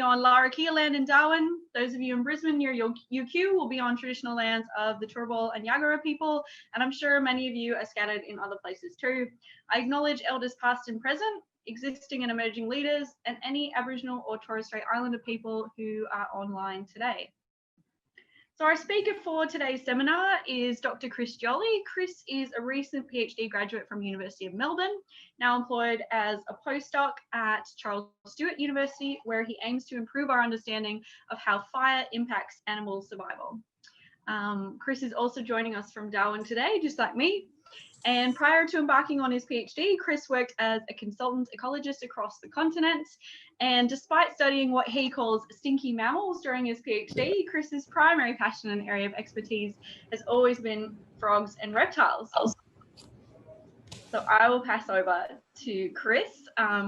On Larrakia land in Darwin. Those of you in Brisbane near UQ will be on traditional lands of the Turrbal and Yagara people, and I'm sure many of you are scattered in other places too. I acknowledge elders past and present, existing and emerging leaders, and any Aboriginal or Torres Strait Islander people who are online today. So our speaker for today's seminar is Dr. Chris Jolly. Chris is a recent PhD graduate from University of Melbourne, now employed as a postdoc at Charles Sturt University, where he aims to improve our understanding of how fire impacts animal survival. Chris is also joining us from Darwin today, just like me. And prior to embarking on his PhD, Chris worked as a consultant ecologist across the continent. And despite studying what he calls stinky mammals during his PhD, Chris's primary passion and area of expertise has always been frogs and reptiles. So I will pass over to Chris.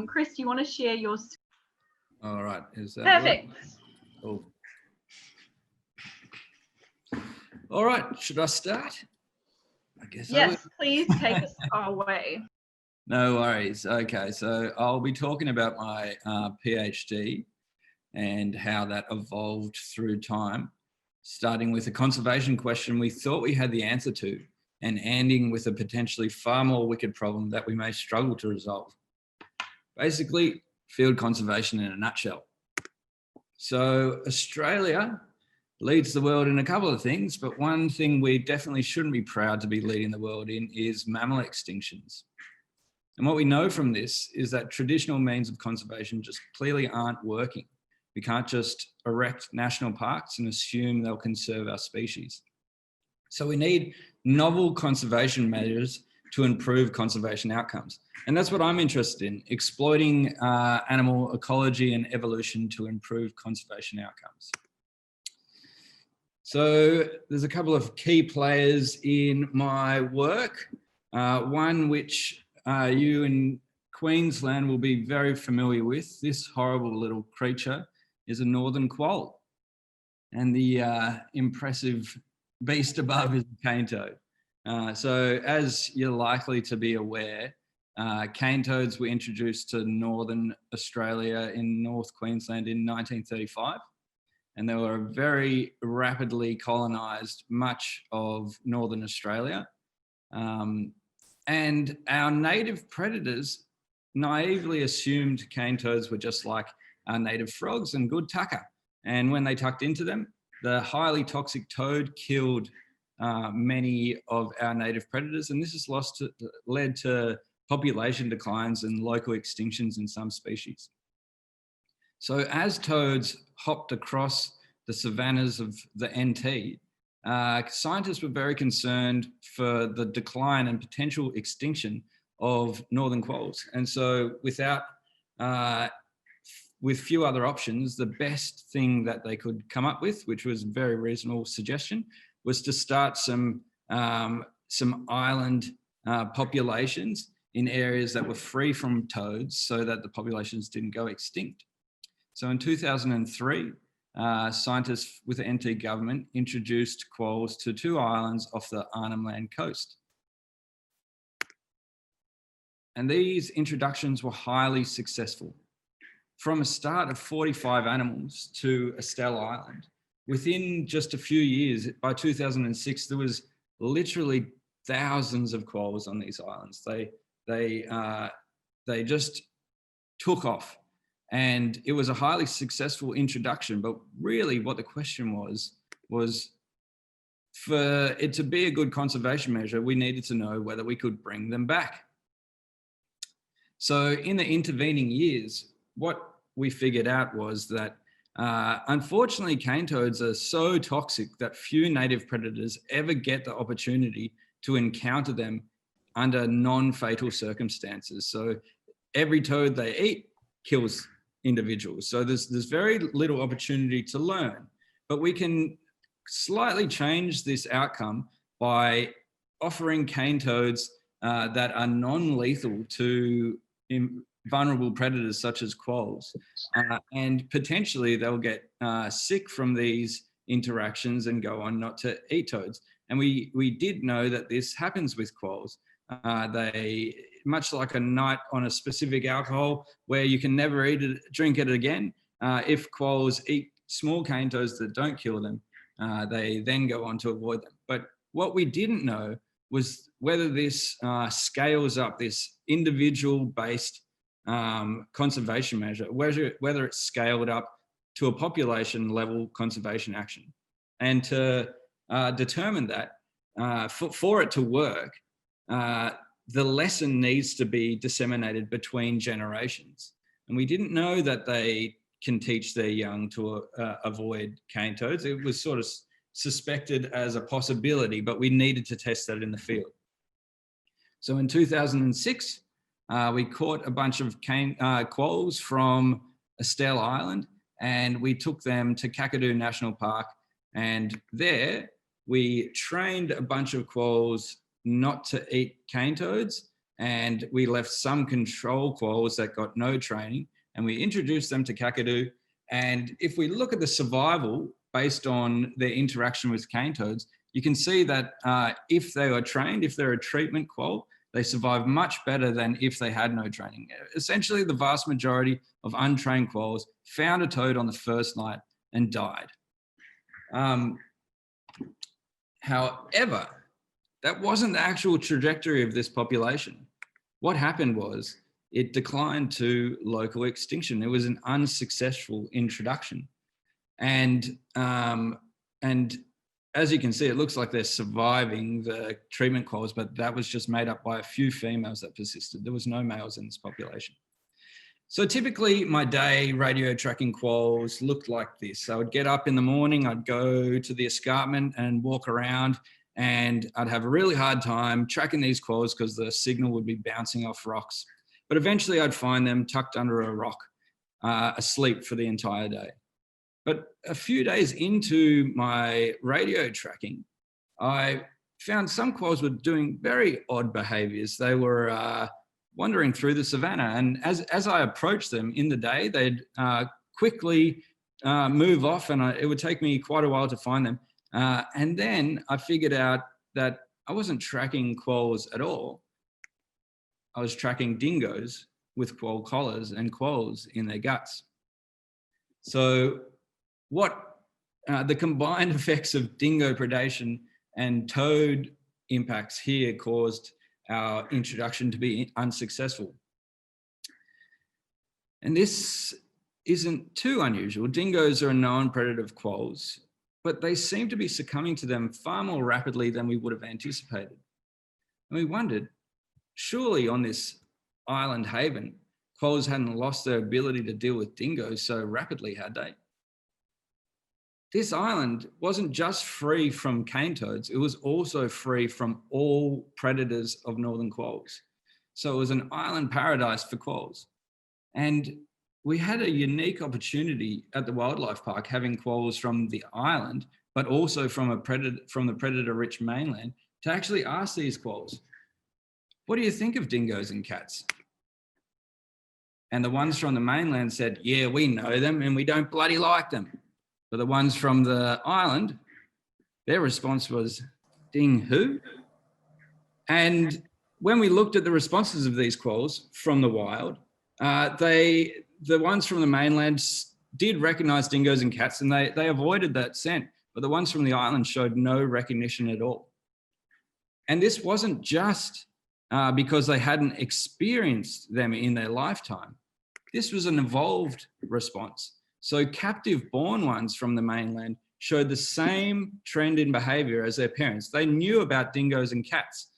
Chris, do you want to share your screen? All right, is that perfect? Right? Cool. All right, should I start? I guess yes, please take us away. No worries. Okay, so I'll be talking about my PhD and how that evolved through time, starting with a conservation question we thought we had the answer to, and ending with a potentially far more wicked problem that we may struggle to resolve. Basically, field conservation in a nutshell. So Australia leads the world in a couple of things, but one thing we definitely shouldn't be proud to be leading the world in is mammal extinctions. And what we know from this is that traditional means of conservation just clearly aren't working. We can't just erect national parks and assume they'll conserve our species. So we need novel conservation measures to improve conservation outcomes. And that's what I'm interested in, exploiting animal ecology and evolution to improve conservation outcomes. So there's a couple of key players in my work. One which you in Queensland will be very familiar with. This horrible little creature is a northern quoll. And the impressive beast above is a cane toad. So as you're likely to be aware, cane toads were introduced to northern Australia in North Queensland in 1935. And they were very rapidly colonised much of northern Australia. And our native predators naively assumed cane toads were just like our native frogs and good taxa. And when they tucked into them, the highly toxic toad killed many of our native predators. And this has led to population declines and local extinctions in some species. So as toads hopped across the savannas of the NT, scientists were very concerned for the decline and potential extinction of northern quolls. And so with few other options, the best thing that they could come up with, which was a very reasonable suggestion, was to start some island populations in areas that were free from toads so that the populations didn't go extinct. So in 2003, scientists with the NT government introduced quolls to 2 islands off the Arnhem Land coast. And these introductions were highly successful. From a start of 45 animals to Estelle Island, within just a few years, by 2006, there was literally thousands of quolls on these islands. They just took off. And it was a highly successful introduction, but really what the question was for it to be a good conservation measure, we needed to know whether we could bring them back. So in the intervening years, what we figured out was that unfortunately, cane toads are so toxic that few native predators ever get the opportunity to encounter them under non-fatal circumstances. So every toad they eat kills individuals. So there's very little opportunity to learn, but we can slightly change this outcome by offering cane toads that are non-lethal to vulnerable predators such as quolls, and potentially they'll get sick from these interactions and go on not to eat toads. And we did know that this happens with quolls. Much like a night on a specific alcohol where you can never drink it again, if quolls eat small cane toads that don't kill them, they then go on to avoid them. But what we didn't know was whether this scales up, this individual-based conservation measure, whether it's scaled up to a population level conservation action. And to determine that, for it to work, the lesson needs to be disseminated between generations. And we didn't know that they can teach their young to avoid cane toads. It was sort of suspected as a possibility, but we needed to test that in the field. So in 2006, we caught a bunch of quolls from Estelle Island, and we took them to Kakadu National Park. And there we trained a bunch of quolls not to eat cane toads, and we left some control quolls that got no training, and we introduced them to Kakadu. And if we look at the survival based on their interaction with cane toads, you can see that if they were trained, if they're a treatment quoll, they survive much better than if they had no training. Essentially, the vast majority of untrained quolls found a toad on the first night and died. However, that wasn't the actual trajectory of this population. What happened was it declined to local extinction. It was an unsuccessful introduction. And as you can see, it looks like they're surviving the treatment quolls, but that was just made up by a few females that persisted. There was no males in this population. So typically my day radio tracking quolls looked like this. I would get up in the morning, I'd go to the escarpment and walk around, and I'd have a really hard time tracking these quolls because the signal would be bouncing off rocks. But eventually I'd find them tucked under a rock, asleep for the entire day. But a few days into my radio tracking, I found some quolls were doing very odd behaviors. They were wandering through the savannah, and as I approached them in the day, they'd quickly move off, and it would take me quite a while to find them. And then I figured out that I wasn't tracking quolls at all. I was tracking dingoes with quoll collars and quolls in their guts. So what the combined effects of dingo predation and toad impacts here caused our introduction to be unsuccessful. And this isn't too unusual. Dingoes are a known predator of quolls, but they seem to be succumbing to them far more rapidly than we would have anticipated. And we wondered, surely on this island haven, quolls hadn't lost their ability to deal with dingoes so rapidly, had they? This island wasn't just free from cane toads, it was also free from all predators of northern quolls. So it was an island paradise for quolls. And we had a unique opportunity at the wildlife park, having quolls from the island, but also from the predator-rich mainland, to actually ask these quolls, what do you think of dingoes and cats? And the ones from the mainland said, yeah, we know them and we don't bloody like them. But the ones from the island, their response was, ding who? And when we looked at the responses of these quolls from the wild, the ones from the mainland did recognize dingoes and cats, and they avoided that scent, but the ones from the island showed no recognition at all. And this wasn't just because they hadn't experienced them in their lifetime. This was an evolved response. So captive-born ones from the mainland showed the same trend in behavior as their parents. They knew about dingoes and cats,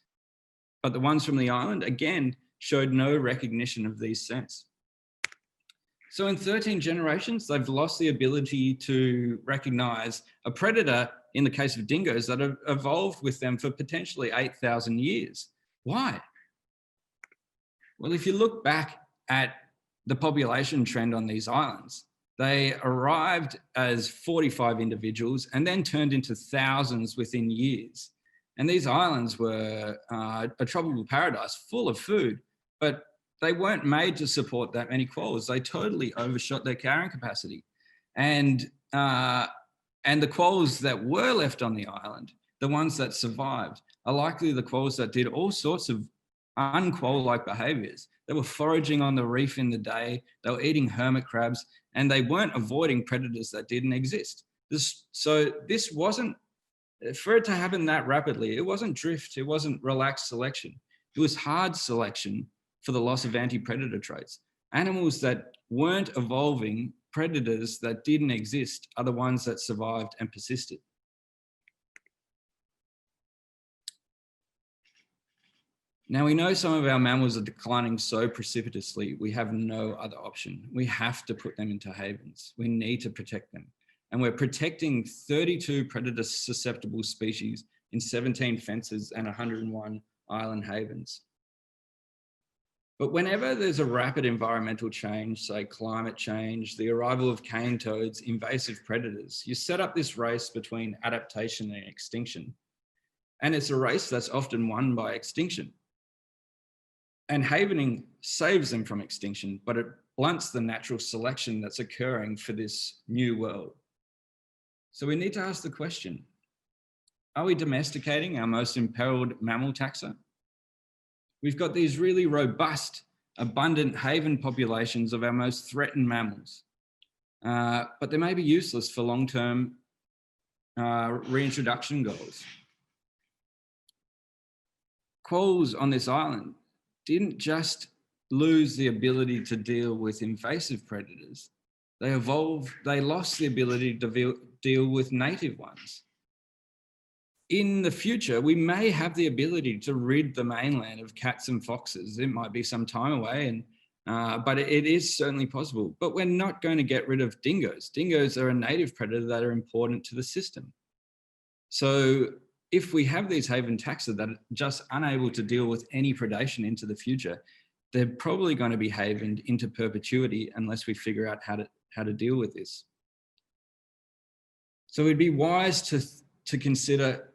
but the ones from the island, again, showed no recognition of these scents. So in 13 generations, they've lost the ability to recognize a predator, in the case of dingoes, that have evolved with them for potentially 8,000 years. Why? Well, if you look back at the population trend on these islands, they arrived as 45 individuals and then turned into thousands within years. And these islands were a tropical paradise full of food, but they weren't made to support that many quolls. They totally overshot their carrying capacity. And the quolls that were left on the island, the ones that survived, are likely the quolls that did all sorts of unquoll-like behaviors. They were foraging on the reef in the day. They were eating hermit crabs, and they weren't avoiding predators that didn't exist. So this wasn't, for it to happen that rapidly, it wasn't drift, it wasn't relaxed selection. It was hard selection for the loss of anti-predator traits. Animals that weren't evolving, predators that didn't exist, are the ones that survived and persisted. Now, we know some of our mammals are declining so precipitously, we have no other option. We have to put them into havens. We need to protect them. And we're protecting 32 predator-susceptible species in 17 fences and 101 island havens. But whenever there's a rapid environmental change, say climate change, the arrival of cane toads, invasive predators, you set up this race between adaptation and extinction. And it's a race that's often won by extinction. And havening saves them from extinction, but it blunts the natural selection that's occurring for this new world. So we need to ask the question, are we domesticating our most imperiled mammal taxa? We've got these really robust, abundant haven populations of our most threatened mammals, but they may be useless for long-term reintroduction goals. Quolls on this island didn't just lose the ability to deal with invasive predators, they lost the ability to deal with native ones. In the future, we may have the ability to rid the mainland of cats and foxes. It might be some time away, but it is certainly possible. But we're not going to get rid of dingoes. Dingoes are a native predator that are important to the system. So if we have these haven taxa that are just unable to deal with any predation into the future, they're probably going to be havened into perpetuity unless we figure out how to deal with this. So it'd be wise to consider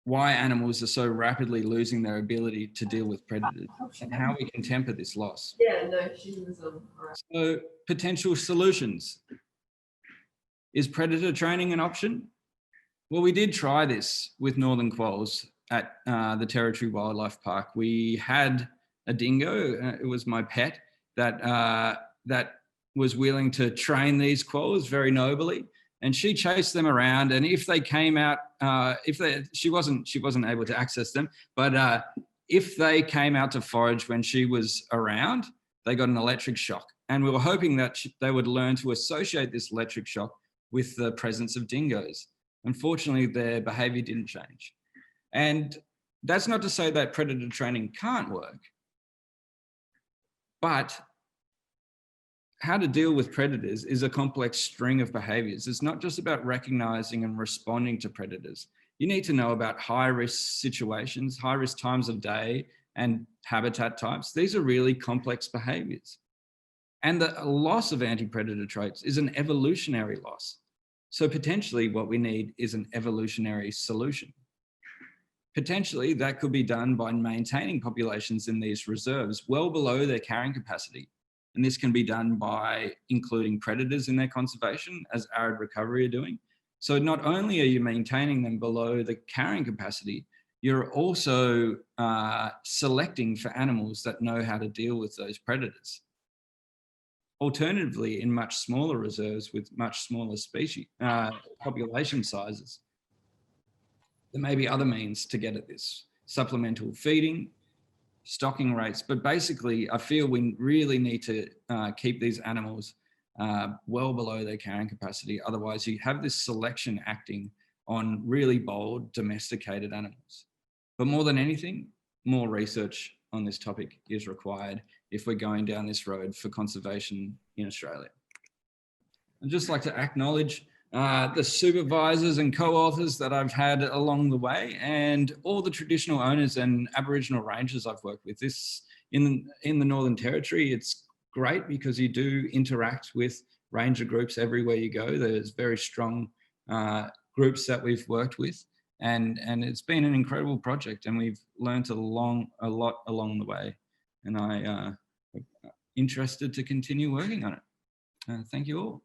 why animals are so rapidly losing their ability to deal with predators and how we can temper this loss. Yeah, no, she was right. So potential solutions. Is predator training an option? Well, we did try this with northern quolls at the Territory Wildlife Park. We had a dingo, it was my pet, that was willing to train these quolls very nobly. And she chased them around, and if they came out, she wasn't able to access them, but if they came out to forage when she was around, they got an electric shock. And we were hoping that they would learn to associate this electric shock with the presence of dingoes. Unfortunately, their behavior didn't change. And that's not to say that predator training can't work, but how to deal with predators is a complex string of behaviors. It's not just about recognizing and responding to predators. You need to know about high-risk situations, high-risk times of day, and habitat types. These are really complex behaviors. And the loss of anti-predator traits is an evolutionary loss. So potentially what we need is an evolutionary solution. Potentially that could be done by maintaining populations in these reserves well below their carrying capacity. And this can be done by including predators in their conservation, as arid recovery are doing. So not only are you maintaining them below the carrying capacity, you're also selecting for animals that know how to deal with those predators. Alternatively, in much smaller reserves with much smaller species, population sizes, there may be other means to get at this. Supplemental feeding, stocking rates, but basically I feel we really need to keep these animals well below their carrying capacity. Otherwise you have this selection acting on really bold domesticated animals. But more than anything, more research on this topic is required if we're going down this road for conservation in Australia. I'd just like to acknowledge the supervisors and co-authors that I've had along the way, and all the traditional owners and Aboriginal rangers I've worked with. This in the Northern Territory, it's great because you do interact with ranger groups everywhere you go. There's very strong groups that we've worked with, and it's been an incredible project, and we've learned a lot along the way, and I'm interested to continue working on it. Thank you all.